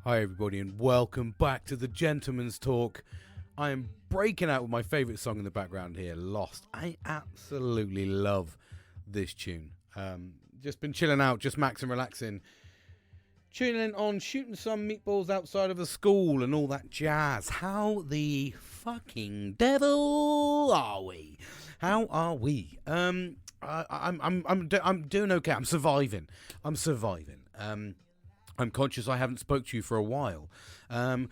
Hi everybody and welcome back to the Gentleman's Talk. I am breaking out with my favourite song in the background here, Lost. I absolutely love this tune. Just been chilling out, just maxing, relaxing. Tuning on shooting some meatballs outside of a school and all that jazz. How the fucking devil are we? How are we? I'm doing okay. I'm surviving. I'm conscious I haven't spoke to you for a while. I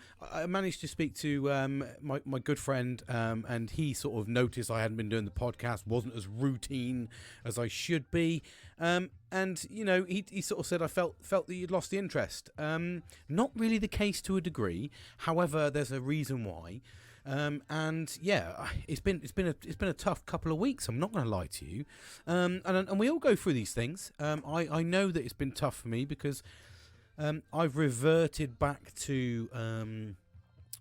managed to speak to my good friend, and he sort of noticed I hadn't been doing the podcast, wasn't as routine as I should be. And, you know, he sort of said I felt that you'd lost the interest. Not really the case to a degree. However, there's a reason why. And yeah, it's been a tough couple of weeks. I'm not going to lie to you. And we all go through these things. I know that it's been tough for me because I've reverted back to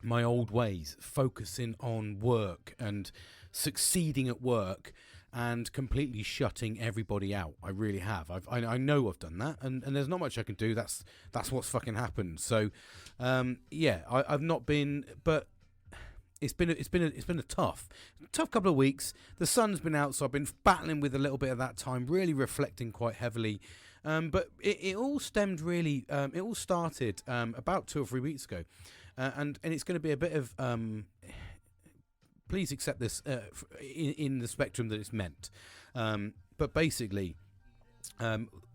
my old ways, focusing on work and succeeding at work and completely shutting everybody out. I really have. I know I've done that, and there's not much I can do. That's what's fucking happened. So yeah, I've not been, but it's been a tough couple of weeks. The sun's been out, so I've been battling with a little bit of that time, really reflecting quite heavily. But it all stemmed really. It all started about 2 or 3 weeks ago, and it's going to be a bit of. Please accept this in the spectrum that it's meant. But basically,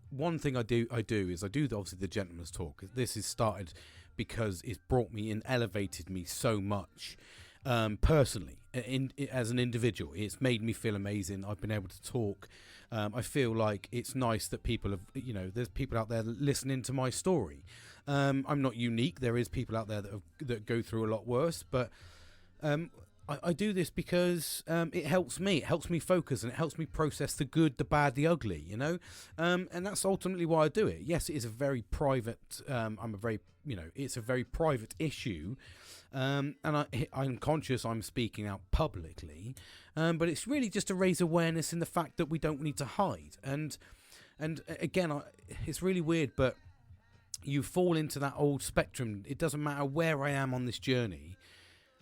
one thing I do is obviously the Gentleman's Talk. This has started because it's brought me and elevated me so much. Personally, as an individual, it's made me feel amazing. I've been able to talk. I feel like it's nice that people have, there's people out there listening to my story. I'm not unique. There is people out there that go through a lot worse, but I do this because it helps me. It helps me focus and it helps me process the good, the bad, the ugly, and that's ultimately why I do it. Yes, it is a very private, it's a very private issue, and I'm conscious I'm speaking out publicly, but it's really just to raise awareness in the fact that we don't need to hide. And again, it's really weird, but you fall into that old spectrum. It doesn't matter where I am on this journey.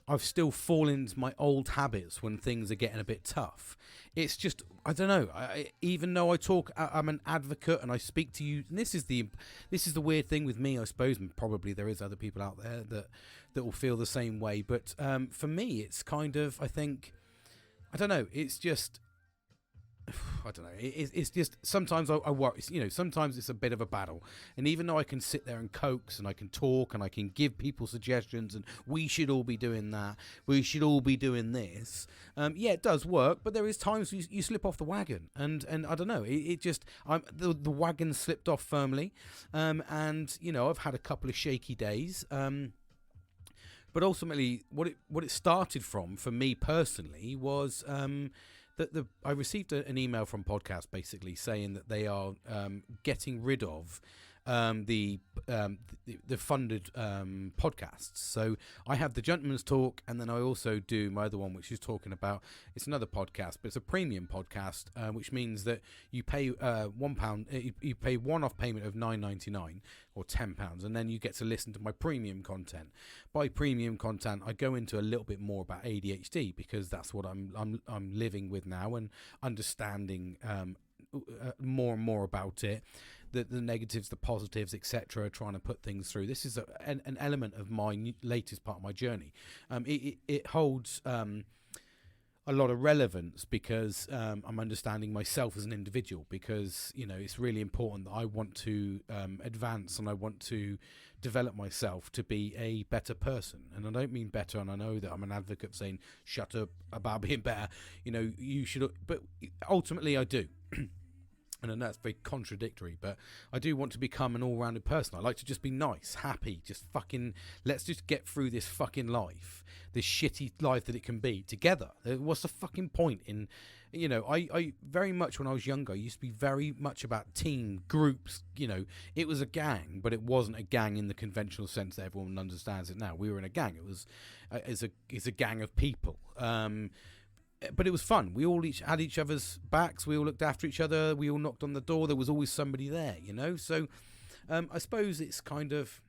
I've still fallen into my old habits when things are getting a bit tough. It's just, I don't know. Even though I'm an advocate and I speak to you. And this is the weird thing with me, I suppose, and probably there is other people out there that will feel the same way. But for me, it's kind of, I think, I don't know. It's just, I don't know. It's just sometimes I worry. Sometimes it's a bit of a battle. And even though I can sit there and coax and I can talk and I can give people suggestions and we should all be doing that, we should all be doing this. Yeah, it does work, but there is times you slip off the wagon, and I don't know. The wagon slipped off firmly, and I've had a couple of shaky days. But ultimately, what it started from for me personally was. I received an email from Podcast basically saying that they are getting rid of the funded podcasts. So I have the Gentleman's Talk, and then I also do my other one, which is talking about, it's another podcast, but it's a premium podcast, which means that you pay £1. You pay one-off payment of $9.99 or £10, and then you get to listen to my premium content. By premium content, I go into a little bit more about ADHD because that's what I'm living with now and understanding. More and more about it, the negatives, the positives, etc., trying to put things through. This is an element of my latest part of my journey. It holds a lot of relevance because I'm understanding myself as an individual, because it's really important that I want to advance and I want to develop myself to be a better person. And I don't mean better, and I know that I'm an advocate saying shut up about being better, you should, but ultimately I do. And I know that's very contradictory, but I do want to become an all-rounded person. I like to just be nice, happy, let's just get through this fucking life, this shitty life that it can be, together. What's the fucking point in, I very much, when I was younger, I used to be very much about team, groups, it was a gang, but it wasn't a gang in the conventional sense that everyone understands it now. We were in a gang. It was, it's a gang of people. But it was fun. We all had each other's backs. We all looked after each other. We all knocked on the door. There was always somebody there, So I suppose it's kind of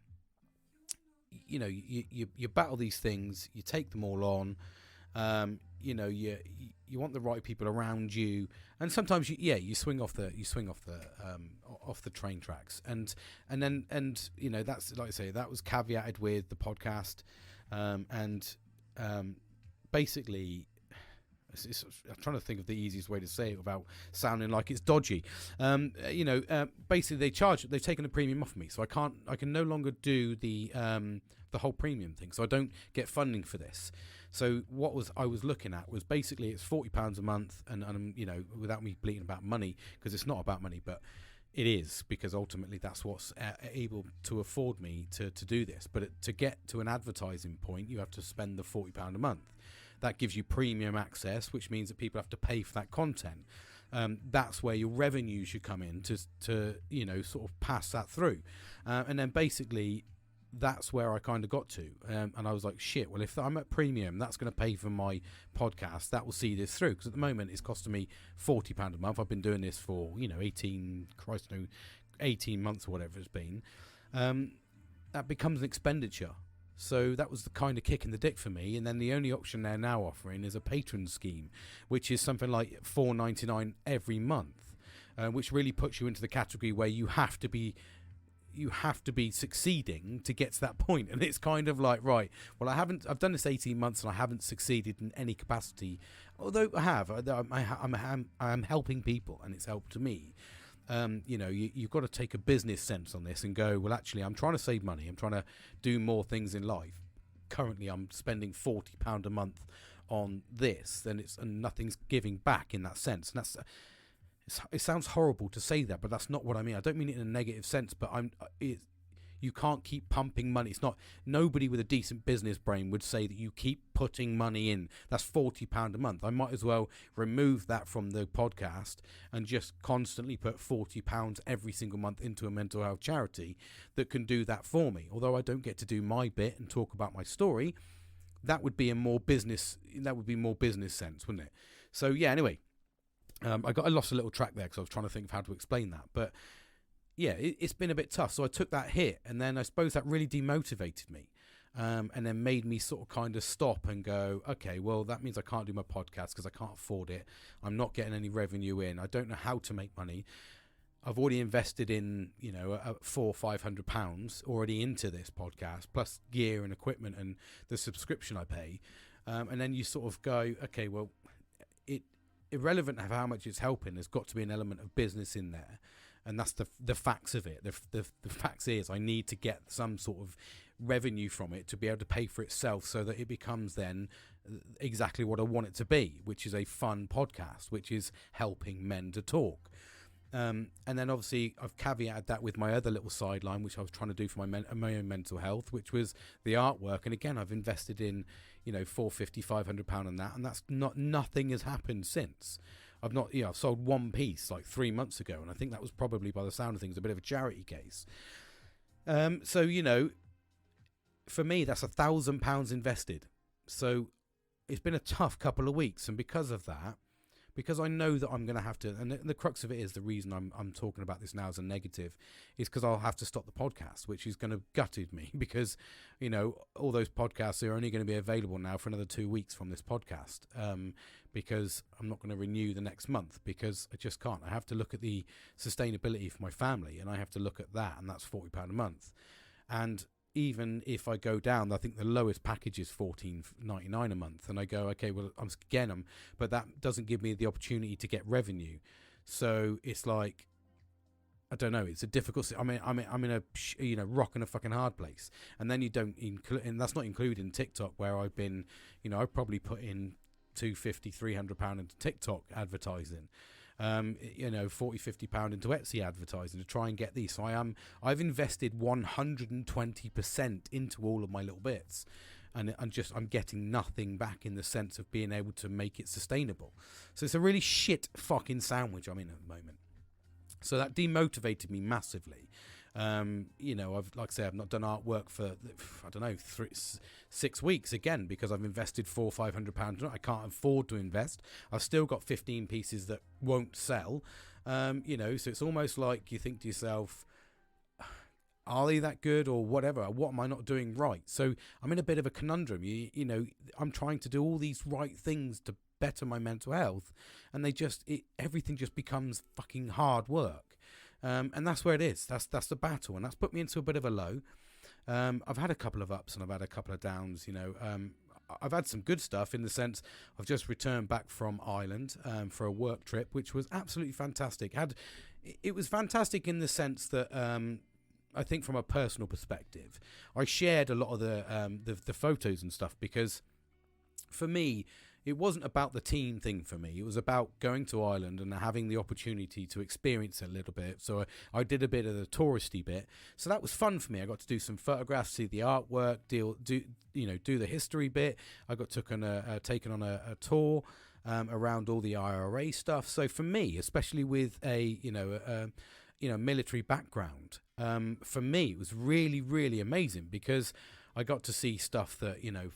you battle these things, you take them all on. You want the right people around you, and sometimes you swing off the off the train tracks, and that's, like I say, that was caveated with the podcast, basically. I'm trying to think of the easiest way to say it without sounding like it's dodgy. Basically they've taken the premium off me, so I can no longer do the whole premium thing, so I don't get funding for this. So I was looking at was basically it's £40 a month, and without me bleating about money, because it's not about money, but it is, because ultimately that's what's able to afford me to do this. But to get to an advertising point, you have to spend the £40 a month. That gives you premium access, which means that people have to pay for that content. That's where your revenue should come in to sort of pass that through. And then basically that's where I kind of got to. And I was like, shit, well, if I'm at premium, that's going to pay for my podcast. That will see this through. Because at the moment it's costing me £40 a month. I've been doing this for, 18 months or whatever it's been. That becomes an expenditure. So that was the kind of kick in the dick for me. And then the only option they're now offering is a patron scheme, which is something like $4.99 every month, which really puts you into the category where you have to be succeeding to get to that point. And it's kind of like, right, well, I've done this 18 months and I haven't succeeded in any capacity, although I have. I'm helping people, and it's helped me. You've got to take a business sense on this and go, well, actually, I'm trying to save money. I'm trying to do more things in life. Currently, I'm spending £40 a month on this, and nothing's giving back in that sense. And it sounds horrible to say that, but that's not what I mean. I don't mean it in a negative sense, but you can't keep pumping money. It's not, nobody with a decent business brain would say that you keep putting money in. That's £40 a month. I might as well remove that from the podcast and just constantly put £40 every single month into a mental health charity that can do that for me. Although I don't get to do my bit and talk about my story, that would be more business sense, wouldn't it? So yeah, anyway, I lost a little track there because I was trying to think of how to explain that, but yeah, it's been a bit tough. So I took that hit, and then I suppose that really demotivated me, and then made me sort of kind of stop and go, okay, well, that means I can't do my podcast because I can't afford it. I'm not getting any revenue in. I don't know how to make money. I've already invested in, £400 or £500 already into this podcast, plus gear and equipment and the subscription I pay. And then you sort of go, okay, well, irrelevant of how much it's helping, there's got to be an element of business in there. And that's the facts of it. The facts is I need to get some sort of revenue from it to be able to pay for itself, so that it becomes then exactly what I want it to be, which is a fun podcast, which is helping men to talk. And then obviously I've caveated that with my other little sideline, which I was trying to do for my own mental health, which was the artwork. And again, I've invested in, £450, £500 on that, and nothing has happened since. I've sold one piece like 3 months ago, and I think that was probably, by the sound of things, a bit of a charity case. So, for me, that's £1,000 invested. So it's been a tough couple of weeks, and because of that, because I know that I'm going to have to, and the crux of it is, the reason I'm talking about this now as a negative is because I'll have to stop the podcast, which is going to gutted me, because, all those podcasts are only going to be available now for another 2 weeks from this podcast, because I'm not going to renew the next month, because I just can't. I have to look at the sustainability for my family, and I have to look at that, and that's £40 a month. And even if I go down, I think the lowest package is $14.99 a month, and I go, okay, well, but that doesn't give me the opportunity to get revenue. So it's like, I don't know. It's a difficult. I'm in a rock and a fucking hard place. And then you don't include, and that's not including TikTok, where I've been, I've probably put in £250, £300 into TikTok advertising. £40-50 into Etsy advertising to try and get these. So I've invested 120% into all of my little bits, and I'm getting nothing back in the sense of being able to make it sustainable. So it's a really shit fucking sandwich I'm in at the moment. So that demotivated me massively. I've not done artwork for, I don't know, 6 weeks again, because I've invested £400-500. I can't afford to invest. I've still got 15 pieces that won't sell. So it's almost like you think to yourself, are they that good or whatever? What am I not doing right? So I'm in a bit of a conundrum. You know, I'm trying to do all these right things to better my mental health, and everything just becomes fucking hard work. And that's where it is. That's the battle, and that's put me into a bit of a low. I've had a couple of ups and I've had a couple of downs. You know, I've had some good stuff in the sense I've just returned back from Ireland for a work trip, which was absolutely fantastic. It was fantastic in the sense that I think from a personal perspective, I shared a lot of the photos and stuff because for me, it wasn't about the team thing for me. It was about going to Ireland and having the opportunity to experience it a little bit. So I did a bit of the touristy bit. So that was fun for me. I got to do some photographs, see the artwork, do the history bit. I got taken on a tour around all the IRA stuff. So for me, especially with a military background, for me it was really, really amazing because I got to see stuff that, you know,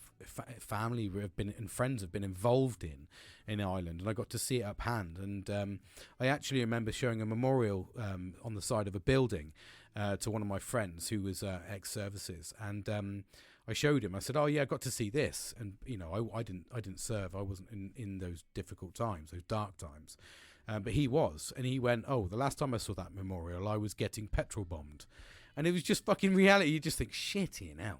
family and friends have been involved in Ireland, and I got to see it up hand. And I actually remember showing a memorial on the side of a building to one of my friends who was ex-services, and I showed him. I said, "Oh yeah, I got to see this," and you know, I didn't serve. I wasn't in those difficult times, those dark times, but he was, and he went, "Oh, the last time I saw that memorial, I was getting petrol bombed," and it was just fucking reality. You just think, "Shit, you know."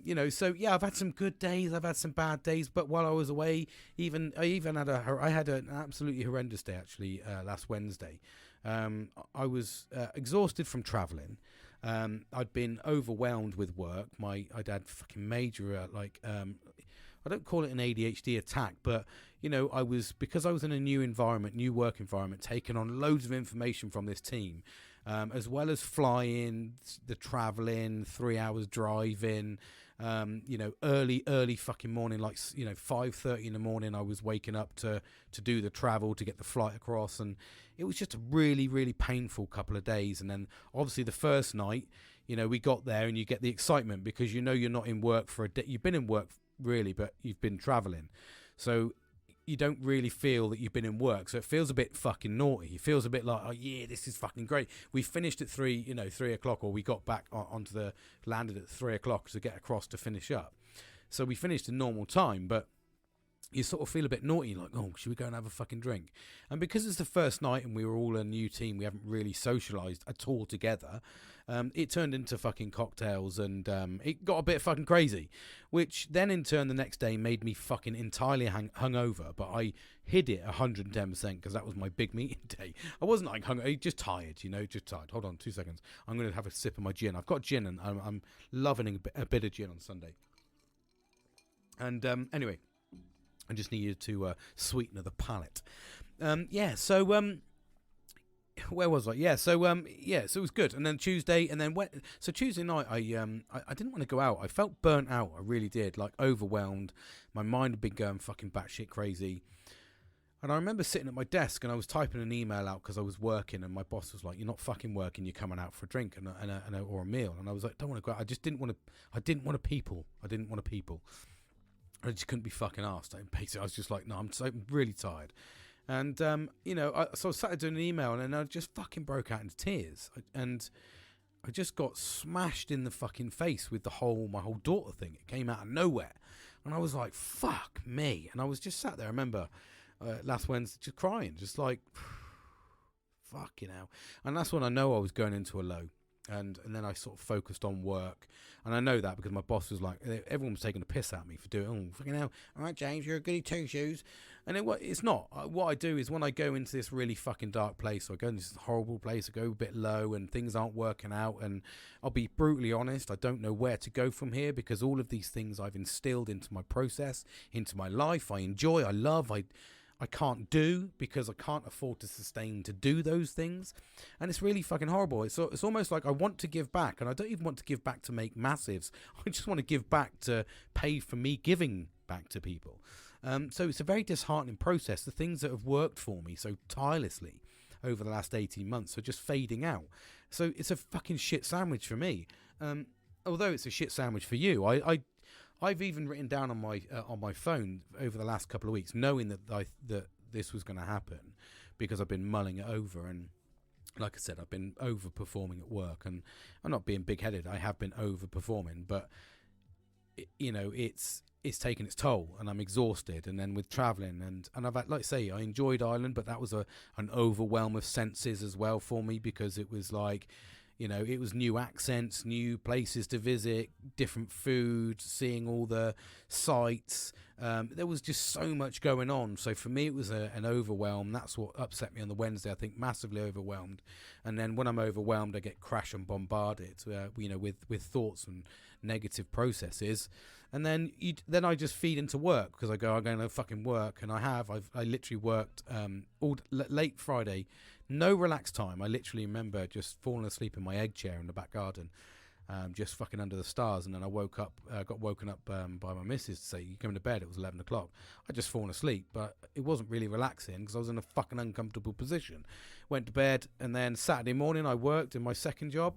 You know, so yeah, I've had some good days, I've had some bad days, but while I was away, I had an absolutely horrendous day actually last Wednesday. I was exhausted from travelling. I'd been overwhelmed with work. I'd had fucking major I don't call it an ADHD attack, but you know, because I was in a new environment, new work environment, taking on loads of information from this team. As well as flying, the travelling, 3 hours driving, you know, early fucking morning, like, you know, 5:30 in the morning, I was waking up to do the travel, to get the flight across, and it was just a really, really painful couple of days. And then obviously the first night, you know, we got there and you get the excitement because you know you're not in work for a day. You've been in work really, but you've been travelling. So you don't really feel that you've been in work, so it feels a bit fucking naughty. It feels a bit like, oh yeah, this is fucking great. We finished at 3 o'clock, or we got back landed at 3 o'clock to get across to finish up. So we finished in normal time, but you sort of feel a bit naughty, like, oh, should we go and have a fucking drink? And because it's the first night and we were all a new team, we haven't really socialised at all together, it turned into fucking cocktails, and it got a bit fucking crazy, which then in turn the next day made me fucking entirely hungover, but I hid it 110% because that was my big meeting day. I wasn't like hungover, just tired, just tired. Hold on 2 seconds. I'm going to have a sip of my gin. I've got gin and I'm loving a bit of gin on Sunday. And anyway, I just needed to sweeten the palate. Where was I? So it was good. And then Tuesday, and then Tuesday night, I didn't want to go out. I felt burnt out. I really did, like overwhelmed. My mind had been going fucking batshit crazy. And I remember sitting at my desk and I was typing an email out because I was working, and my boss was like, "You're not fucking working. You're coming out for a drink or a meal." And I was like, "Don't want to go out." I didn't want to people. I just couldn't be fucking arsed. Basically, I was just like, no, I'm really tired. And, so I started doing an email, and then I just fucking broke out into tears. And I just got smashed in the fucking face with my whole daughter thing. It came out of nowhere. And I was like, fuck me. And I was just sat there, I remember, last Wednesday, just crying, just like, fuck, And that's when I know I was going into a low. And then I sort of focused on work. And I know that because my boss was like, everyone was taking a piss at me for doing, oh, fucking hell, all right, James, you're a goody two-shoes. And it's not. What I do is when I go into this really fucking dark place, or I go into this horrible place, I go a bit low and things aren't working out, and I'll be brutally honest, I don't know where to go from here, because all of these things I've instilled into my process, into my life, I enjoy, I love, I can't do because I can't afford to sustain to do those things. And it's really fucking horrible. It's almost like I want to give back, and I don't even want to give back to make massives. I just want to give back to pay for me giving back to people. So it's a very disheartening process. The things that have worked for me so tirelessly over the last 18 months are just fading out. So it's a fucking shit sandwich for me. Although it's a shit sandwich for you, I've even written down on my phone over the last couple of weeks, knowing that this was going to happen, because I've been mulling it over, and like I said, I've been overperforming at work, and I'm not being big-headed. I have been overperforming, but it's taken its toll, and I'm exhausted. And then with travelling, and I've had, like I say, I enjoyed Ireland, but that was an overwhelm of senses as well for me, because it was like, it was new accents, new places to visit, different food, seeing all the sights. There was just so much going on. So for me, it was an overwhelm. That's what upset me on the Wednesday. I think massively overwhelmed. And then when I'm overwhelmed, I get crash and bombarded, with thoughts and negative processes. And then I just feed into work, because I'm going to fucking work, and I literally worked all late Friday. No relaxed time. I literally remember just falling asleep in my egg chair in the back garden, just fucking under the stars. And then I got woken up by my missus to say, "You coming to bed?" It was 11 o'clock. I'd just fallen asleep, but it wasn't really relaxing because I was in a fucking uncomfortable position. Went to bed, and then Saturday morning I worked in my second job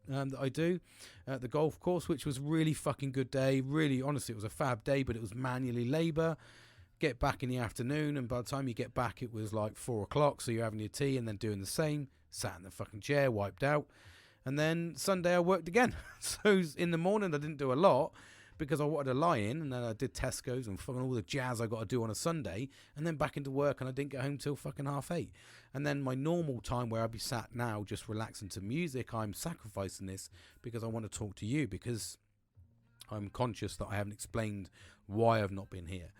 that I do at the golf course, which was really fucking good day. Really, honestly, it was a fab day, but it was manually labour. Get back in the afternoon, and by the time you get back it was like 4 o'clock, so you're having your tea and then doing the same, sat in the fucking chair, wiped out. And then Sunday I worked again. So in the morning I didn't do a lot because I wanted to lie in, and then I did Tesco's and fucking all the jazz I got to do on a Sunday, and then back into work, and I didn't get home till fucking 8:30. And then my normal time where I'd be sat now just relaxing to music, I'm sacrificing this because I want to talk to you, because I'm conscious that I haven't explained why I've not been here.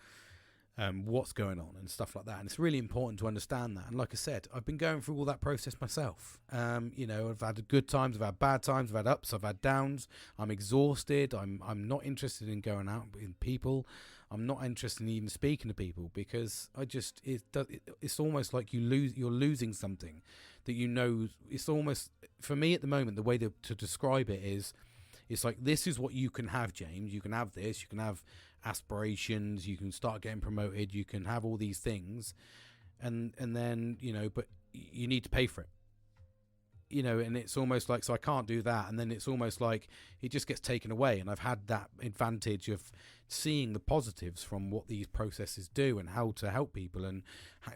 What's going on and stuff like that, and it's really important to understand that. And like I said, I've been going through all that process myself. I've had good times, I've had bad times, I've had ups, I've had downs. I'm exhausted. I'm not interested in going out with people. I'm not interested in even speaking to people, because it's almost like you're losing something that it's almost, for me at the moment, the way to describe it is, it's like, this is what you can have, James. You can have this. You can have aspirations. You can start getting promoted. You can have all these things, and then but you need to pay for it. And it's almost like, so I can't do that, and then it's almost like it just gets taken away. And I've had that advantage of seeing the positives from what these processes do, and how to help people, and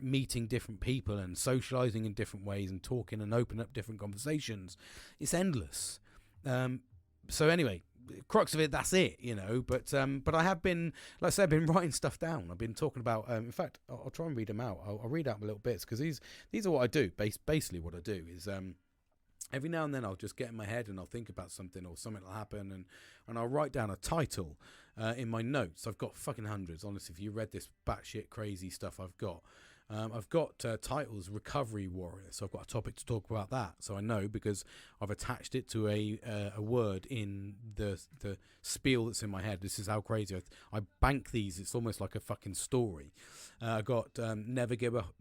meeting different people, and socializing in different ways, and talking and open up different conversations. It's endless. So anyway, crux of it, that's it, But I have been, like I said, I've been writing stuff down. I've been talking about. In fact, I'll try and read them out. I'll read out my little bits, because these are what I do. Basically, what I do is every now and then I'll just get in my head and I'll think about something, or something will happen, and I'll write down a title in my notes. I've got fucking hundreds. Honestly, if you read this batshit crazy stuff I've got titles: Recovery Warrior. So I've got a topic to talk about that. So I know, because I've attached it to a word in the spiel that's in my head. This is how crazy I bank these. It's almost like a fucking story. I got never give up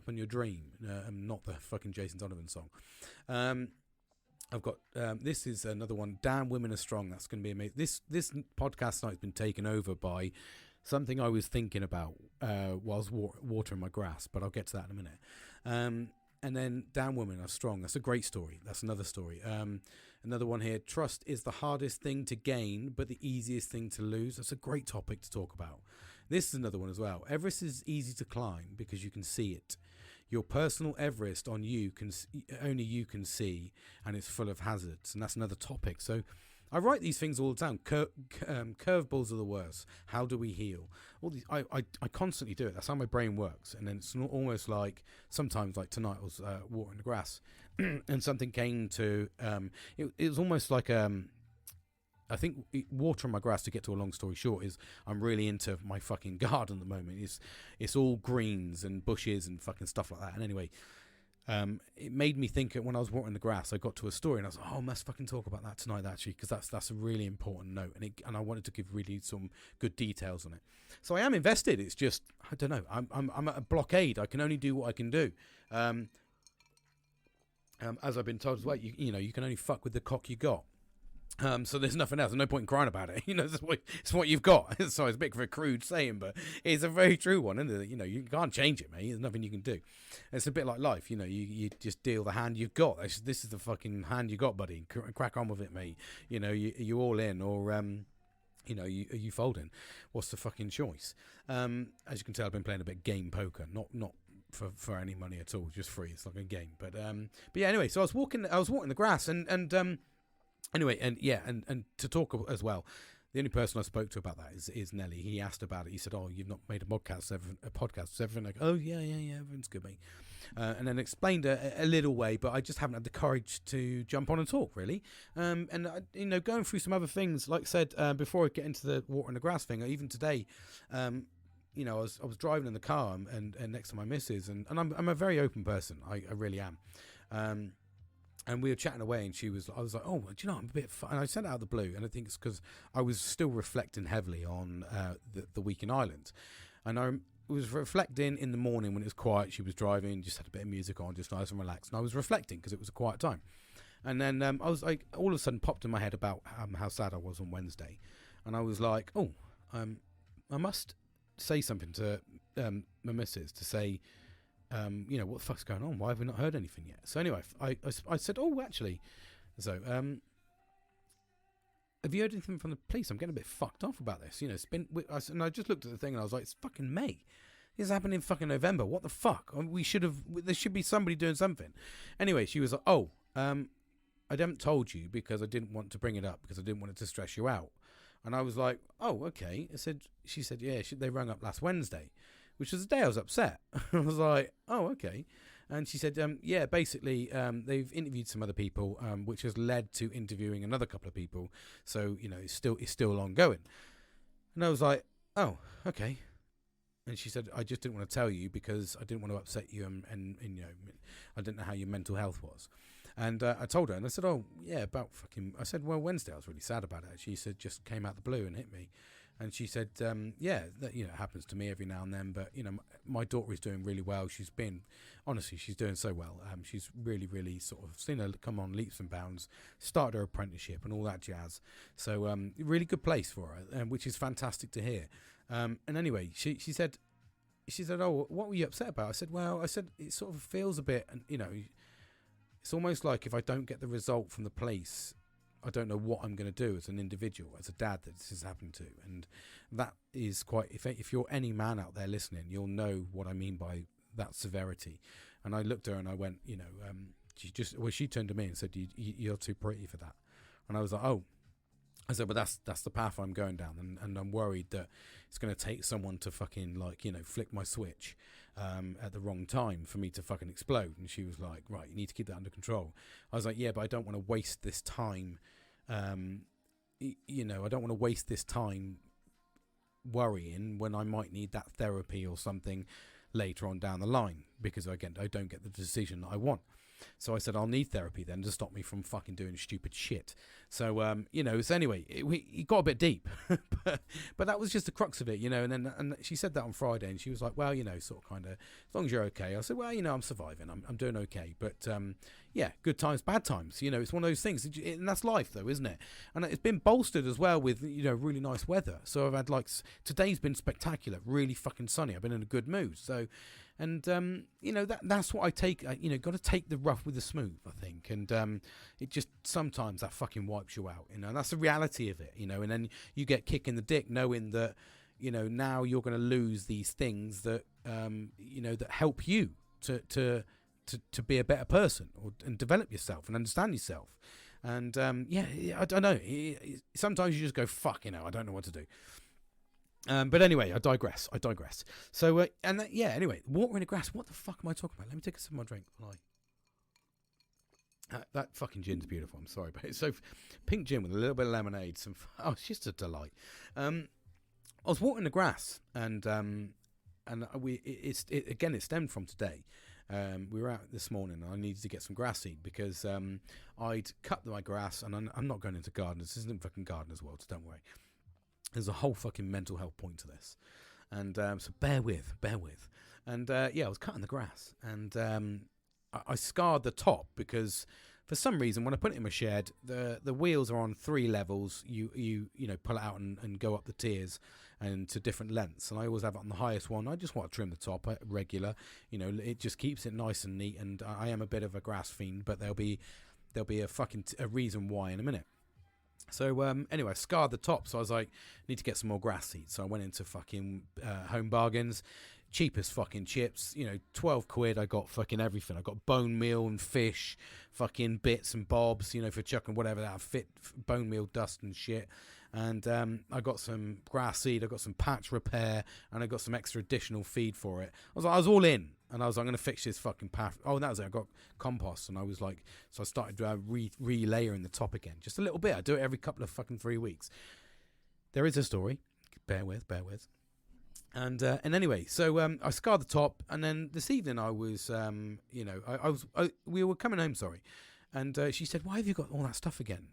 on your dream. Not the fucking Jason Donovan song. I've got this is another one. Damn, women are strong. That's going to be amazing. This podcast night's been taken over by something I was thinking about whilst watering my grass, but I'll get to that in a minute. And then Damn, Women Are Strong. That's a great story. That's another story. Another one here. Trust is the hardest thing to gain, but the easiest thing to lose. That's a great topic to talk about. This is another one as well. Everest is easy to climb because you can see it. Your personal Everest only you can see, and it's full of hazards. And that's another topic. So I write these things all the time. Curveballs are the worst. How do we heal? All these, I constantly do it. That's how my brain works. And then it's not almost like, sometimes like tonight I was watering the grass, and something came to. It was almost like I think watering my grass, to get to a long story short, is I'm really into my fucking garden at the moment. It's all greens and bushes and fucking stuff like that. And anyway. It made me think, when I was watering the grass, I got to a story and I was like, I must fucking talk about that tonight, actually, because that's a really important note, and I wanted to give really some good details on it. So I am invested. It's just, I don't know, I'm at a blockade. I can only do what I can do. As I've been told as well, you can only fuck with the cock you got. So there's nothing else. There's no point in crying about it. It's what you've got. So it's a bit of a crude saying, but it's a very true one, isn't it? You can't change it, mate. There's nothing you can do. It's a bit like life. You just deal the hand you've got. This is the fucking hand you got, buddy. Crack on with it, mate. You all in, or you folding. What's the fucking choice? As you can tell, I've been playing a bit of game poker, not for any money at all, just free. It's like a game. But yeah. Anyway, so I was walking the grass, and anyway, and to talk as well. The only person I spoke to about that is Nelly. He asked about it. He said, "Oh, you've not made a podcast. Is everything like, oh yeah, everything's good, mate." And then explained a little way, but I just haven't had the courage to jump on and talk really. And going through some other things, like I said before I get into the water and the grass thing. Even today, I was driving in the car and next to my missus, and I'm a very open person. I really am. And we were chatting away, and I was like, "Oh, do you know, I'm a bit." And I said it out of the blue, and I think it's because I was still reflecting heavily on the week in Ireland, and I was reflecting in the morning when it was quiet. She was driving, just had a bit of music on, just nice and relaxed, and I was reflecting because it was a quiet time. And then I was like, all of a sudden, popped in my head about how sad I was on Wednesday, and I was like, "Oh, I must say something to my missus to say." What the fuck's going on? Why have we not heard anything yet? So anyway, I said, oh, actually, so, have you heard anything from the police? I'm getting a bit fucked off about this. It's been, and I just looked at the thing and I was like, it's fucking May. This happened in fucking November. What the fuck? There should be somebody doing something. Anyway, she was like, oh, I haven't told you because I didn't want to bring it up because I didn't want it to stress you out. And I was like, oh, okay. She said, yeah, they rang up last Wednesday, which was the day I was upset. I was like, oh, okay. And she said, yeah, basically, they've interviewed some other people, which has led to interviewing another couple of people. So, it's still ongoing. And I was like, oh, okay. And she said, I just didn't want to tell you because I didn't want to upset you and I didn't know how your mental health was. And I told her, and I said, oh, yeah, I said, well, Wednesday, I was really sad about it. She said, just came out the blue and hit me. And she said, yeah, that, it happens to me every now and then. But, my daughter is doing really well. She's doing so well. She's really, really sort of seen her come on leaps and bounds, started her apprenticeship and all that jazz. So really good place for her, which is fantastic to hear. And anyway, she said, oh, what were you upset about? I said, it sort of feels a bit, it's almost like if I don't get the result from the police, I don't know what I'm going to do as an individual, as a dad that this has happened to. And that is quite, if you're any man out there listening, you'll know what I mean by that severity. And I looked at her and I went, she turned to me and said, you're too pretty for that. And I was like, oh. I said, but that's the path I'm going down. And I'm worried that it's going to take someone to fucking flick my switch at the wrong time for me to fucking explode. And she was like, right, you need to keep that under control. I was like, yeah, but I don't want to waste this time. I don't want to waste this time worrying when I might need that therapy or something later on down the line, because again, I don't get the decision that I want. So I said, I'll need therapy then to stop me from fucking doing stupid shit. So, so anyway, it got a bit deep, but that was just the crux of it, and she said that on Friday and she was like, well, sort of kind of, as long as you're okay. I said, well, I'm surviving. I'm doing okay. But, yeah, good times, bad times, it's one of those things, and that's life though, isn't it? And it's been bolstered as well with, really nice weather. So I've had today's been spectacular, really fucking sunny. I've been in a good mood. So, and that's what I take. Got to take the rough with the smooth, I think. And it just sometimes that fucking wipes you out. And that's the reality of it. And then you get kicked in the dick, knowing that now you're going to lose these things that that help you to be a better person and develop yourself and understand yourself. And I don't know. Sometimes you just go, fuck, I don't know what to do. But anyway, I digress. So, anyway, water in the grass. What the fuck am I talking about? Let me take a sip of my drink. That fucking gin's beautiful. I'm sorry, but it's so pink gin with a little bit of lemonade. It's just a delight. I was watering the grass, and it stemmed from today. We were out this morning and I needed to get some grass seed because I'd cut my grass, and I'm not going into gardeners. This isn't fucking gardener's world, so don't worry. There's a whole fucking mental health point to this. And so bear with. And I was cutting the grass, and I scarred the top because for some reason when I put it in my shed, the wheels are on 3 levels. You pull it out and go up the tiers and to different lengths. And I always have it on the highest one. I just want to trim the top regular. It just keeps it nice and neat. And I am a bit of a grass fiend, but there'll be a reason why in a minute. So anyway, I scarred the top, so I was like, I need to get some more grass seed. So I went into fucking Home Bargains, cheapest fucking chips, 12 quid. I got fucking everything. I got bone meal and fish, fucking bits and bobs, for chucking whatever that fit, bone meal dust and shit. And I got some grass seed, I got some patch repair, and I got some extra additional feed for it. I was all in, and I was like, I'm going to fix this fucking path. Oh, and that was it. I got compost, and I was like, so I started re-layering the top again, just a little bit. I do it every couple of fucking 3 weeks. There is a story. Bear with. And anyway, so I scarred the top, and then this evening I was, we were coming home, sorry, and she said, "Why have you got all that stuff again?"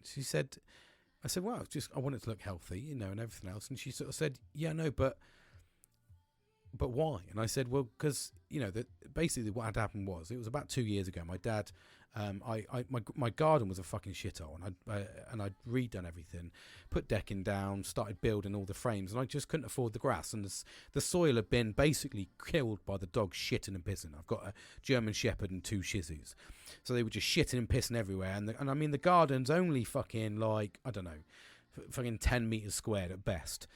I said, "Well, I want it to look healthy, and everything else." And she sort of said, "Yeah, no, but why?" And I said, "Well, because basically what had happened was, it was about 2 years ago. My dad, my garden was a fucking shithole, and I'd redone everything, put decking down, started building all the frames, and I just couldn't afford the grass, and the soil had been basically killed by the dogs shitting and pissing. I've got a German Shepherd and 2 Shih Tzus, so they were just shitting and pissing everywhere, and I mean the garden's only fucking like, I don't know, fucking 10 meters squared at best."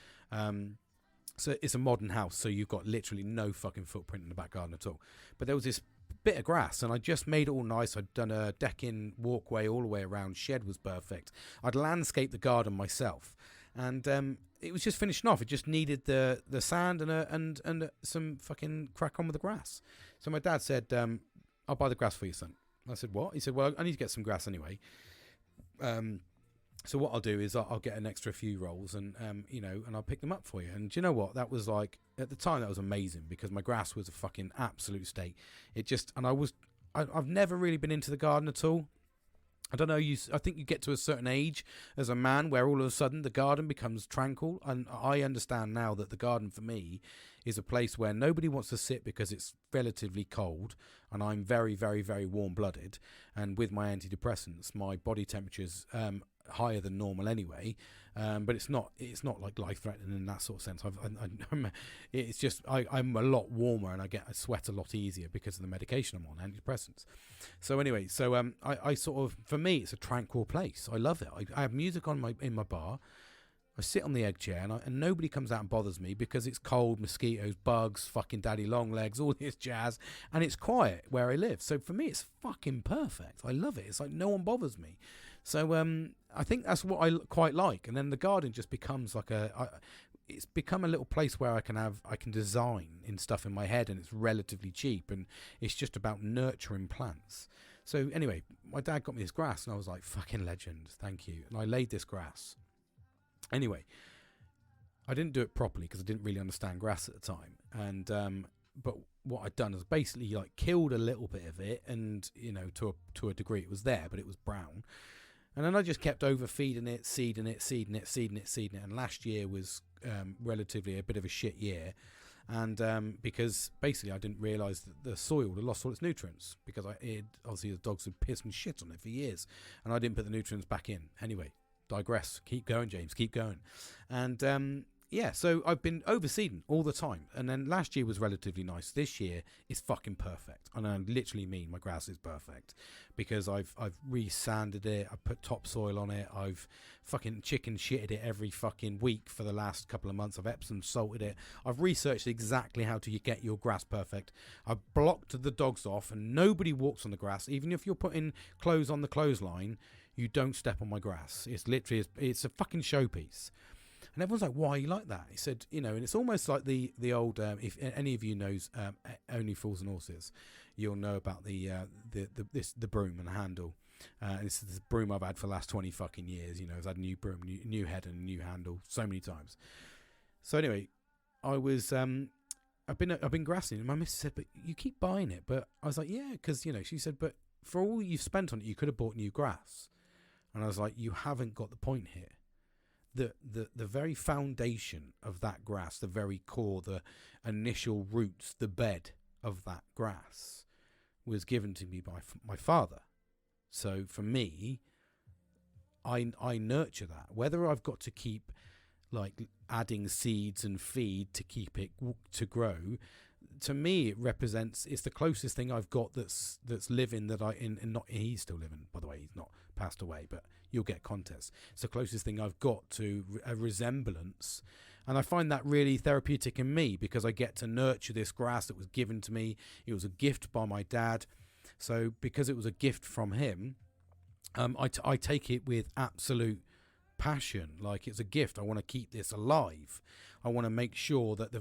So it's a modern house, so you've got literally no fucking footprint in the back garden at all. But there was this bit of grass, and I just made it all nice. I'd done a decking walkway all the way around. Shed was perfect. I'd landscaped the garden myself, and it was just finishing off. It just needed the sand and some fucking crack on with the grass. So my dad said, "I'll buy the grass for you, son." I said, "What?" He said, "Well, I need to get some grass anyway. So what I'll do is I'll get an extra few rolls and and I'll pick them up for you." And do you know what? That was like, at the time, that was amazing, because my grass was a fucking absolute state. I've never really been into the garden at all. I don't know. I think you get to a certain age as a man where all of a sudden the garden becomes tranquil. And I understand now that the garden for me is a place where nobody wants to sit because it's relatively cold, and I'm very, very, very warm-blooded. And with my antidepressants, my body temperature's higher than normal anyway, but it's not like life-threatening in that sort of sense. It's just I'm a lot warmer, and I sweat a lot easier because of the medication I'm on, antidepressants. So anyway, I sort of, for me, it's a tranquil place. I love it. I have music on in my bar. I sit on the egg chair, and nobody comes out and bothers me because it's cold, mosquitoes, bugs, fucking daddy long legs, all this jazz, and it's quiet where I live. So for me, it's fucking perfect. I love it. It's like no one bothers me. So I think that's what I quite like. And then the garden just becomes like it's become a little place where I can design in stuff in my head, and it's relatively cheap, and it's just about nurturing plants. So anyway, my dad got me this grass, and I was like, fucking legend, thank you. And I laid this grass. Anyway, I didn't do it properly because I didn't really understand grass at the time. And but what I'd done is basically like killed a little bit of it, and to a degree it was there, but it was brown. And then I just kept overfeeding it, seeding it. And last year was relatively a bit of a shit year. And because basically I didn't realise that the soil had lost all its nutrients, because obviously the dogs had pissed and shit on it for years, and I didn't put the nutrients back in. Anyway, digress. Keep going, James. Keep going. And so I've been overseeding all the time. And then last year was relatively nice. This year is fucking perfect. And I literally mean my grass is perfect, because I've re-sanded it. I put topsoil on it. I've fucking chicken shitted it every fucking week for the last couple of months. I've Epsom salted it. I've researched exactly how to get your grass perfect. I've blocked the dogs off, and nobody walks on the grass. Even if you're putting clothes on the clothesline, you don't step on my grass. It's literally, it's a fucking showpiece. And everyone's like, "Why are you like that?" He said, and it's almost like the old, if any of you knows Only Fools and Horses, you'll know about the broom and the handle. This is the broom I've had for the last 20 fucking years. I've had a new broom, new head and a new handle so many times. So anyway, I was, I've been grassing, and my missus said, "But you keep buying it." But I was like, "Yeah," because, she said, "But for all you've spent on it, you could have bought new grass." And I was like, "You haven't got the point here. The very foundation of that grass, the very core, the initial roots, the bed of that grass was given to me by my father. So for me, I nurture that. Whether I've got to keep like adding seeds and feed to keep it to grow, to me it represents, it's the closest thing I've got that's living, that he's still living, by the way. He's not passed away, but you'll get context. It's the closest thing I've got to a resemblance And I find that really therapeutic in me because I get to nurture this grass that was given to me. It was a gift by my dad. So because it was a gift from him, I take it with absolute passion. Like, it's a gift. I want to keep this alive. I want to make sure that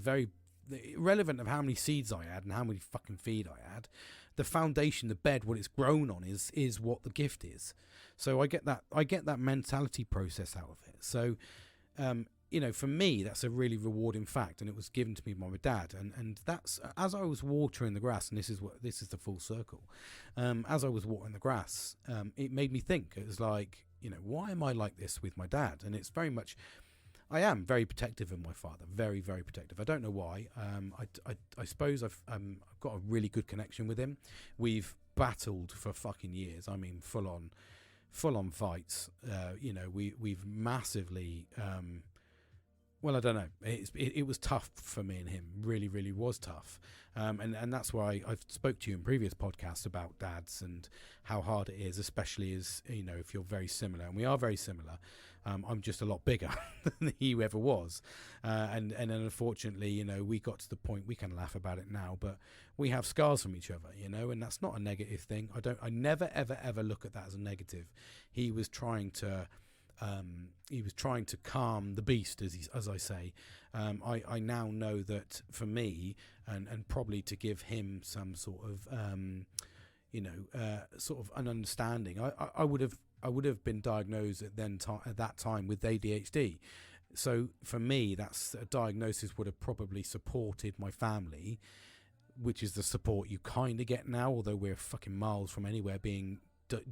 irrelevant of how many seeds I had and how many fucking feed I had, the foundation, the bed, what it's grown on is what the gift is. So I get that mentality process out of it. So, for me, that's a really rewarding fact, and it was given to me by my dad. And that's, as I was watering the grass, and this is the full circle. As I was watering the grass, it made me think. It was like, why am I like this with my dad? And it's very much, I am very protective of my father, very, very protective. I don't know why. I suppose I've got a really good connection with him. We've battled for fucking years. I mean, full on fights. We've massively. Well, I don't know. It was tough for me and him. Really, really was tough. And that's why I've spoke to you in previous podcasts about dads and how hard it is, especially as, if you're very similar. And we are very similar. I'm just a lot bigger than he ever was. And then unfortunately, we got to the point, we can laugh about it now, but we have scars from each other, and that's not a negative thing. I never, ever, ever look at that as a negative. He was trying to calm the beast, as I say. I now know that for me, and probably to give him some sort of, sort of an understanding, I would have been diagnosed at that time with ADHD. So for me, that's a diagnosis would have probably supported my family, which is the support you kind of get now, although we're fucking miles from anywhere being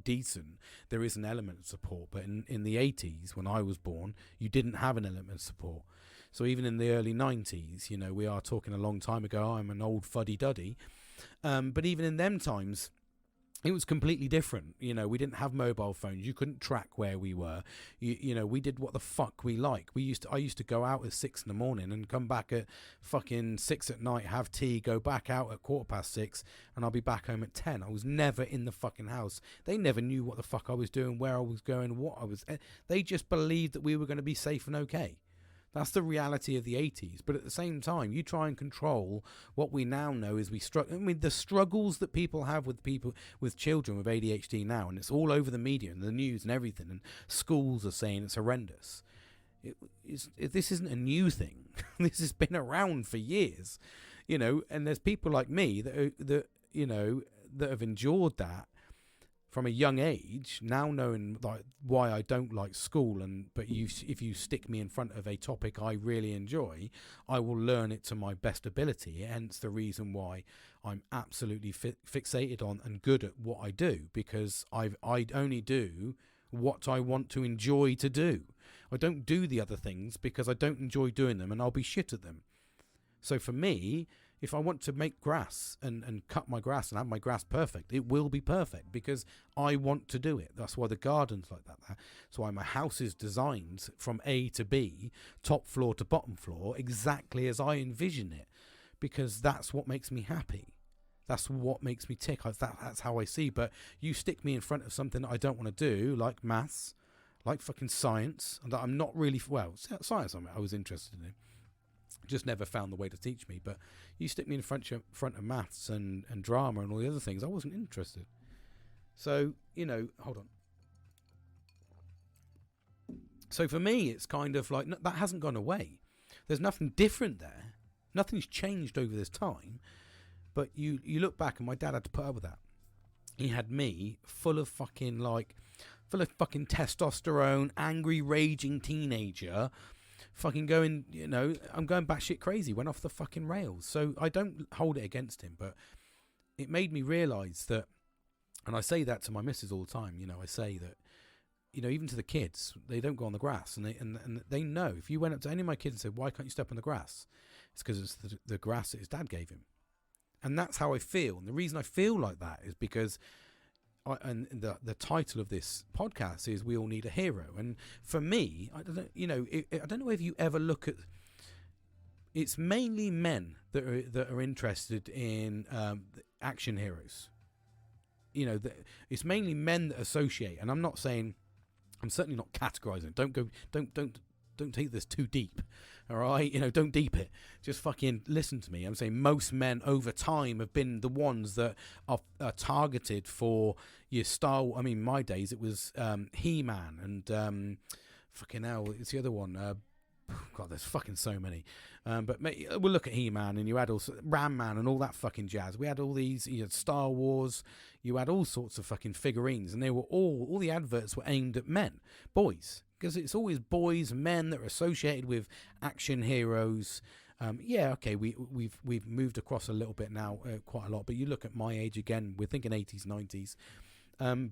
decent. There is an element of support, but in the 80s when I was born, you didn't have an element of support. So even in the early 90s, we are talking a long time ago. I'm an old fuddy-duddy, but even in them times, it was completely different. We didn't have mobile phones. You couldn't track where we were. We did what the fuck we like. I used to go out at 6 a.m. and come back at fucking 6 p.m, have tea, go back out at 6:15, and I'll be back home at 10. I was never in the fucking house. They never knew what the fuck I was doing, where I was going, what I was. They just believed that we were going to be safe and okay. That's the reality of the 80s. But at the same time, you try and control what we now know is the struggles that people have with children with ADHD now, and it's all over the media and the news and everything, and schools are saying it's horrendous. This isn't a new thing. This has been around for years, and there's people like me that have endured that from a young age, now knowing like why I don't like school, but if you stick me in front of a topic I really enjoy, I will learn it to my best ability. Hence the reason why I'm absolutely fixated on and good at what I do, because I only do what I want to enjoy to do. I don't do the other things because I don't enjoy doing them, and I'll be shit at them. So for me, if I want to make grass and cut my grass and have my grass perfect, it will be perfect because I want to do it. That's why the garden's like that. That's why my house is designed from A to B, top floor to bottom floor, exactly as I envision it, because that's what makes me happy. That's what makes me tick. That's how I see. But you stick me in front of something that I don't want to do, like maths, like fucking science, and that I'm not really, science I was interested in. Just never found the way to teach me. But you stick me in front of maths and drama and all the other things, I wasn't interested. So, hold on. So for me, it's kind of like, that hasn't gone away. There's nothing different there. Nothing's changed over this time. But you look back, and my dad had to put up with that. He had me full of fucking testosterone, angry, raging teenager, fucking going, I'm going batshit crazy, went off the fucking rails. So I don't hold it against him, but it made me realise that, and I say that to my missus all the time, I say that, even to the kids, they don't go on the grass, and they know. If you went up to any of my kids and said, why can't you step on the grass? It's because it's the grass that his dad gave him. And that's how I feel. And the reason I feel like that is because the title of this podcast is "We All Need a Hero." And for me, I don't know if you ever look at. It's mainly men that are interested in action heroes. It's mainly men that associate. And I'm not saying, I'm certainly not categorizing. Don't take this too deep. All right, don't deep it. Just fucking listen to me. I'm saying most men over time have been the ones that are targeted for your style. I mean, my days it was He-Man and fucking hell, it's the other one. God, there's fucking so many. But we'll look at He-Man, and you had also Ram Man and all that fucking jazz. We had all these, you had Star Wars, you had all sorts of fucking figurines, and they were all the adverts were aimed at men, boys, because it's always boys, men that are associated with action heroes. We've moved across a little bit now, quite a lot. But you look at my age again, we're thinking 80s, 90s.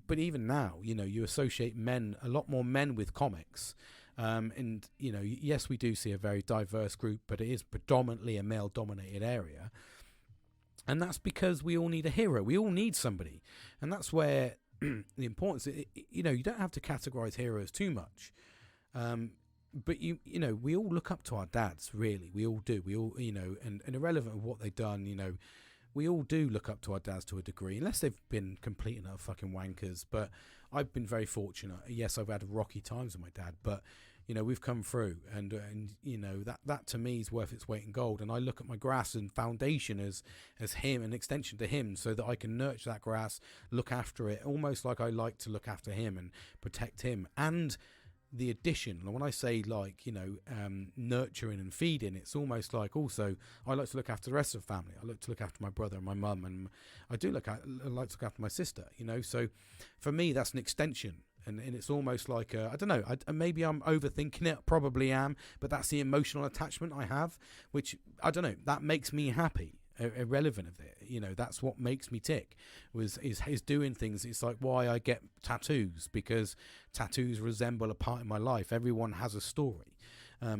But even now, you associate a lot more men with comics. And yes, we do see a very diverse group, but it is predominantly a male-dominated area, and that's because we all need a hero. We all need somebody, and that's where the importance. You don't have to categorize heroes too much, but we all look up to our dads. Really, we all do. We all, and irrelevant of what they've done, we all do look up to our dads to a degree, unless they've been complete and utter fucking wankers. But I've been very fortunate. Yes, I've had rocky times with my dad, but we've come through, and that to me is worth its weight in gold. And I look at my grass and foundation as him, an extension to him, so that I can nurture that grass, look after it, almost like I like to look after him and protect him. And the addition, and when I say nurturing and feeding, it's almost like also I like to look after the rest of the family. I like to look after my brother and my mum, and I like to look after my sister. So for me, that's an extension. And it's almost like, I don't know, maybe I'm overthinking it, probably am, but that's the emotional attachment I have, which, I don't know, that makes me happy, irrelevant of it. That's what makes me tick, is doing things. It's like why I get tattoos, because tattoos resemble a part of my life. Everyone has a story,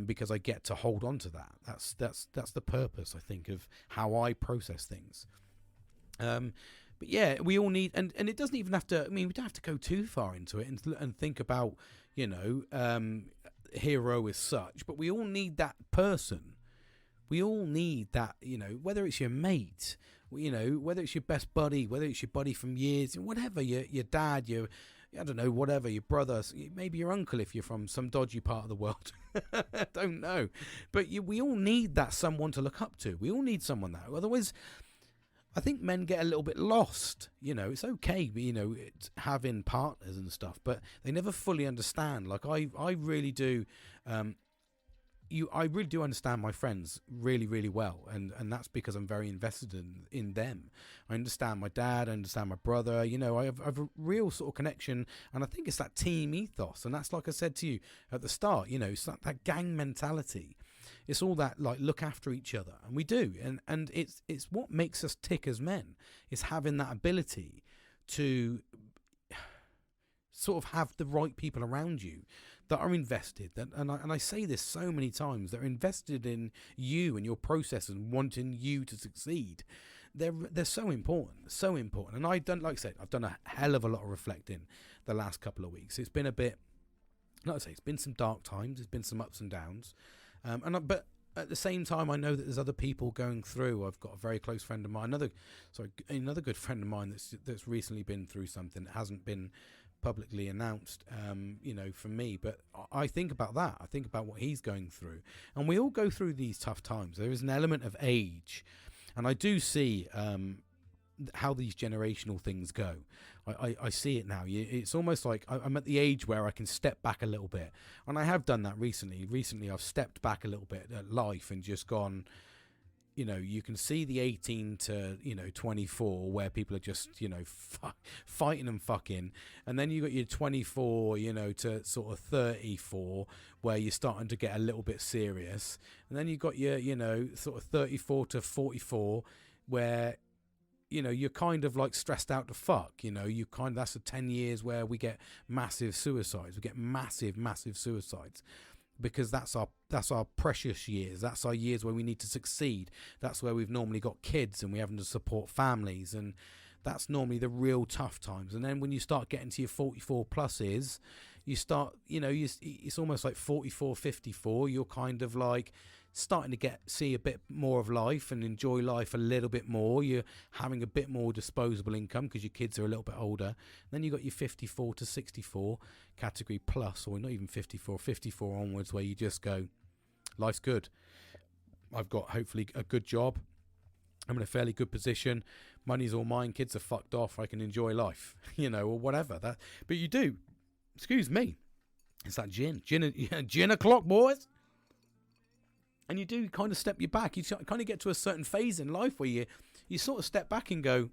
because I get to hold on to that. That's the purpose, I think, of how I process things. But yeah, we all need, and it doesn't even have to, we don't have to go too far into it and think about, hero as such, but we all need that person. We all need that, whether it's your mate, whether it's your best buddy, whether it's your buddy from years, whatever, your dad, I don't know, whatever, your brother, maybe your uncle if you're from some dodgy part of the world. I don't know. But we all need that someone to look up to. We all need someone that, otherwise I think men get a little bit lost. It's okay, having partners and stuff, but they never fully understand. Like I really do. I really do understand my friends really, really well, and that's because I'm very invested in them. I understand my dad, I understand my brother. I have a real sort of connection, and I think it's that team ethos, and that's like I said to you at the start. It's that gang mentality. It's all that, like, look after each other, and we do, and it's what makes us tick as men, is having that ability to sort of have the right people around you that are invested. And I say this so many times, they're invested in you and your process and wanting you to succeed. They're so important, so important. And I've done a hell of a lot of reflecting the last couple of weeks. It's been a bit, like I say, it's been some dark times, it's been some ups and downs. But at the same time, I know that there's other people going through. I've got a very close friend of mine, another good friend of mine that's recently been through something that hasn't been publicly announced, for me. But I think about that. I think about what he's going through, and we all go through these tough times. There is an element of age, and I do see how these generational things go. I see it now. It's almost like I'm at the age where I can step back a little bit, and I have done that recently. I've stepped back a little bit at life and just gone, you can see the 18 to 24 where people are just fighting and fucking, and then you got your 24 to sort of 34 where you're starting to get a little bit serious, and then you got your sort of 34 to 44 where you're kind of like stressed out to fuck. That's the 10 years where we get massive suicides. We get massive suicides, because that's our precious years. That's our years where we need to succeed. That's where we've normally got kids and we having to support families, and that's normally the real tough times. And then when you start getting to your 44 pluses, you start, it's almost like 44, 54. You're kind of like starting to see a bit more of life and enjoy life a little bit more. You're having a bit more disposable income because your kids are a little bit older. Then you got your 54 to 64 category plus, or not even 54 onwards, where you just go, life's good. I've got hopefully a good job. I'm in a fairly good position. Money's all mine. Kids are fucked off. I can enjoy life, or whatever. But you do. Excuse me. It's that gin o'clock, boys. And you do kind of step you back. You kind of get to a certain phase in life where you sort of step back and go,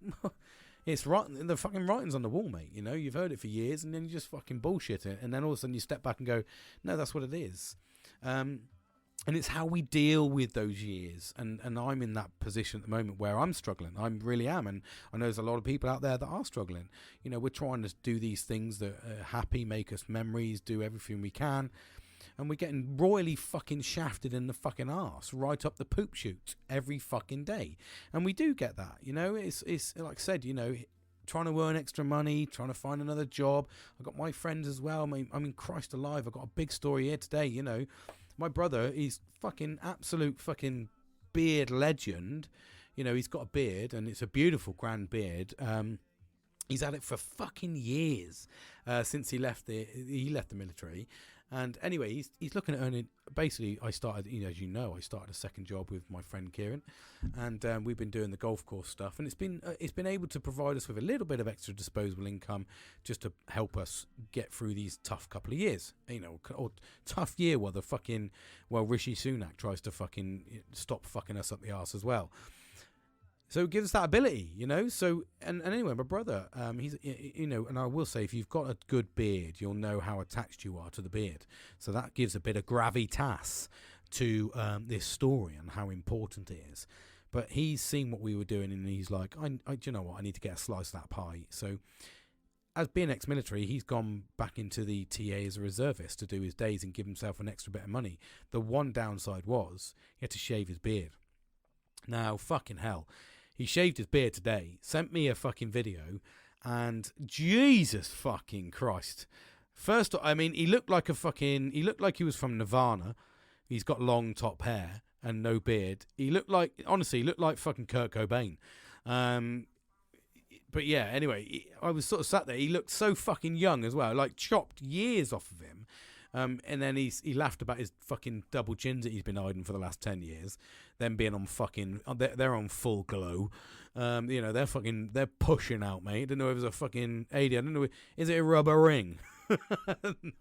it's right. The fucking writing's on the wall, mate. You've heard it for years, and then you just fucking bullshit it. And then all of a sudden you step back and go, no, that's what it is. And it's how we deal with those years. And I'm in that position at the moment where I'm struggling. I really am. And I know there's a lot of people out there that are struggling. We're trying to do these things that are happy, make us memories, do everything we can. And we're getting royally fucking shafted in the fucking arse, right up the poop chute every fucking day. And we do get that, It's like I said, trying to earn extra money, trying to find another job. I've got my friends as well. I mean, Christ alive, I've got a big story here today, My brother, he's fucking absolute fucking beard legend. He's got a beard, and it's a beautiful grand beard. He's had it for fucking years, since he left the military. And anyway, he's looking at earning. Basically, I started, as you know, I started a second job with my friend Kieran, and we've been doing the golf course stuff, and it's been able to provide us with a little bit of extra disposable income just to help us get through these tough couple of years, or tough year while Rishi Sunak tries to fucking stop fucking us up the arse as well. So it gives us that ability, So and anyway, my brother, he's and I will say, if you've got a good beard, you'll know how attached you are to the beard. So that gives a bit of gravitas to this story and how important it is. But he's seen what we were doing, and he's like, do you know what? I need to get a slice of that pie. So, as being ex-military, he's gone back into the TA as a reservist to do his days and give himself an extra bit of money. The one downside was he had to shave his beard. Now, fucking hell. He shaved his beard today, sent me a fucking video, and Jesus fucking Christ. First, he looked like he was from Nirvana. He's got long top hair and no beard. He looked like fucking Kurt Cobain. But yeah, anyway, I was sort of sat there. He looked so fucking young as well, like chopped years off of him. And then he laughed about his fucking double chins that he's been hiding for the last 10 years. Them being on fucking, they're on full glow. They're pushing out, mate. I don't know if it was a fucking 80. I don't know. Is it a rubber ring?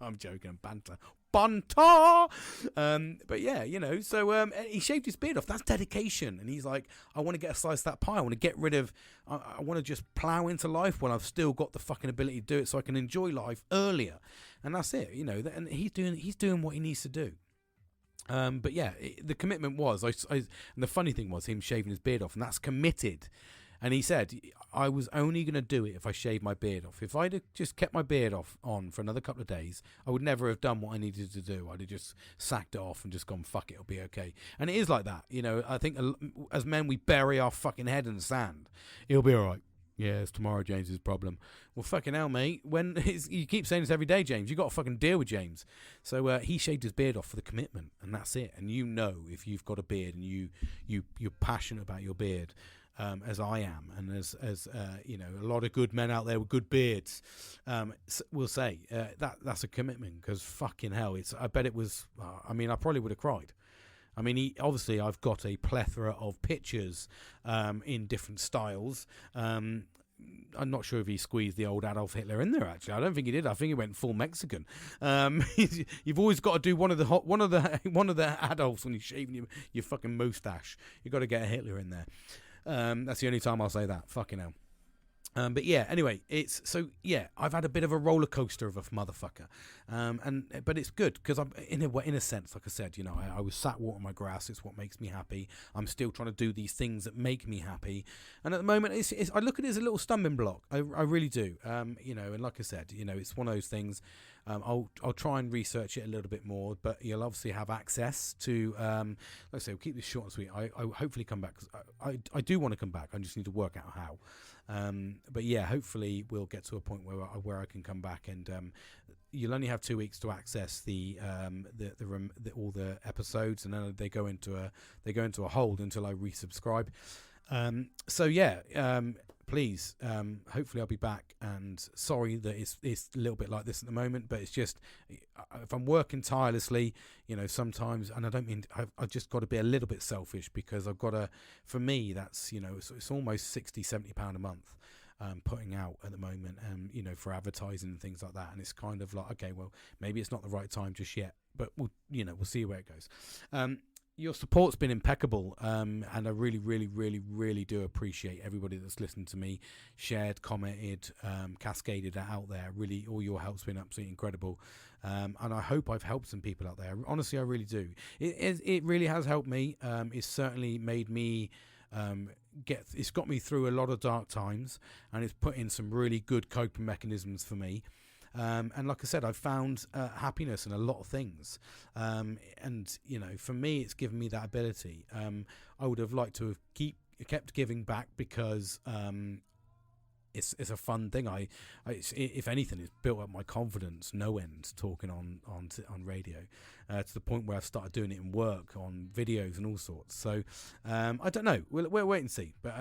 I'm joking. Banter. But yeah, so he shaved his beard off. That's dedication. And he's like, I want to get a slice of that pie. I want to get rid of, I want to just plow into life when I've still got the fucking ability to do it, so I can enjoy life earlier. And that's it, and he's doing what he needs to do. But yeah, the commitment was, and the funny thing was him shaving his beard off, and that's committed. And he said, I was only going to do it if I shaved my beard off. If I'd have just kept my beard on for another couple of days, I would never have done what I needed to do. I'd have just sacked it off and just gone, fuck it, it'll be okay. And it is like that. I think as men, we bury our fucking head in the sand. It'll be all right. Yeah, it's tomorrow James's problem. Well, fucking hell, mate. You keep saying this every day, James. You got to fucking deal with James. So he shaved his beard off for the commitment, and that's it. And if you've got a beard and you're passionate about your beard, as I am, and as a lot of good men out there with good beards will say, that's a commitment, because fucking hell, I bet it was. I probably would have cried. Obviously, I've got a plethora of pictures in different styles. I'm not sure if he squeezed the old Adolf Hitler in there. Actually, I don't think he did. I think he went full Mexican. You've always got to do one of the Adolfs when you're shaving your fucking moustache. You've got to get a Hitler in there. That's the only time I'll say that. Fucking hell. But yeah, anyway, I've had a bit of a roller coaster of a motherfucker, but it's good, because I'm in a sense, like I said, I was sat watering my grass. It's what makes me happy. I'm still trying to do these things that make me happy, and at the moment, I look at it as a little stumbling block. I really do. And like I said, it's one of those things. I'll try and research it a little bit more, but you'll obviously have access to. Like I say, we'll keep this short and sweet. I hopefully come back, because I do want to come back. I just need to work out how. But yeah, hopefully we'll get to a point where I can come back, and you'll only have 2 weeks to access all the episodes, and then they go into a hold until I resubscribe. So yeah, please, hopefully I'll be back. And sorry that it's a little bit like this at the moment, but it's just, if I'm working tirelessly, sometimes, and I don't mean, I've just got to be a little bit selfish, because I've got to, for me, that's, it's almost £60-70 a month putting out at the moment, for advertising and things like that. And it's kind of like, okay, well, maybe it's not the right time just yet, but we'll see where it goes. Your support's been impeccable, and I really, really, really, really do appreciate everybody that's listened to me, shared, commented, cascaded it out there. Really, all your help's been absolutely incredible, and I hope I've helped some people out there. Honestly, I really do. It really has helped me. It's certainly made me it's got me through a lot of dark times, and it's put in some really good coping mechanisms for me. And like I said, I've found happiness in a lot of things. And, for me, it's given me that ability. I would have liked to have kept giving back, because it's a fun thing. If anything, it's built up my confidence no end, talking on radio, to the point where I've started doing it in work, on videos and all sorts. So I don't know. We'll wait and see. But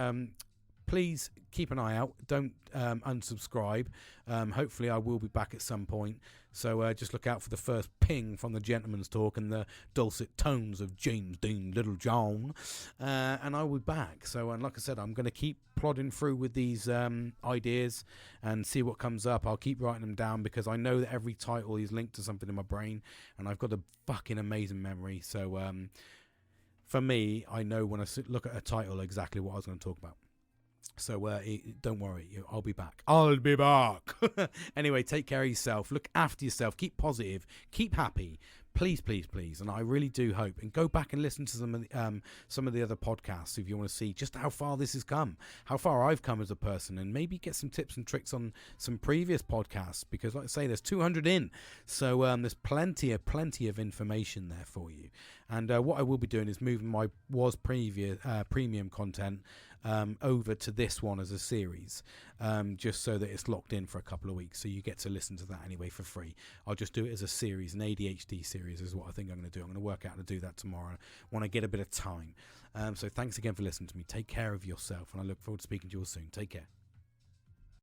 please keep an eye out. Don't unsubscribe. Hopefully I will be back at some point. So just look out for the first ping from the Gentleman's Talk and the dulcet tones of James Dean Littlejohn. And I will be back. So, and like I said, I'm going to keep plodding through with these ideas and see what comes up. I'll keep writing them down, because I know that every title is linked to something in my brain, and I've got a fucking amazing memory. So for me, I know when I look at a title exactly what I was going to talk about. So don't worry, I'll be back. I'll be back. Anyway, take care of yourself. Look after yourself. Keep positive. Keep happy. Please, please, please. And I really do hope. And go back and listen to some of the other podcasts if you want to see just how far this has come, how far I've come as a person, and maybe get some tips and tricks on some previous podcasts. Because, like I say, there's 200 in, so there's plenty of information there for you. And what I will be doing is moving my premium content over to this one as a series, just so that it's locked in for a couple of weeks, so you get to listen to that anyway for free. I'll just do it as a series, an ADHD series is what I think I'm going to do. I'm going to work out how to do that tomorrow when I get a bit of time. So thanks again for listening to me. Take care of yourself, and I look forward to speaking to you all soon. Take care.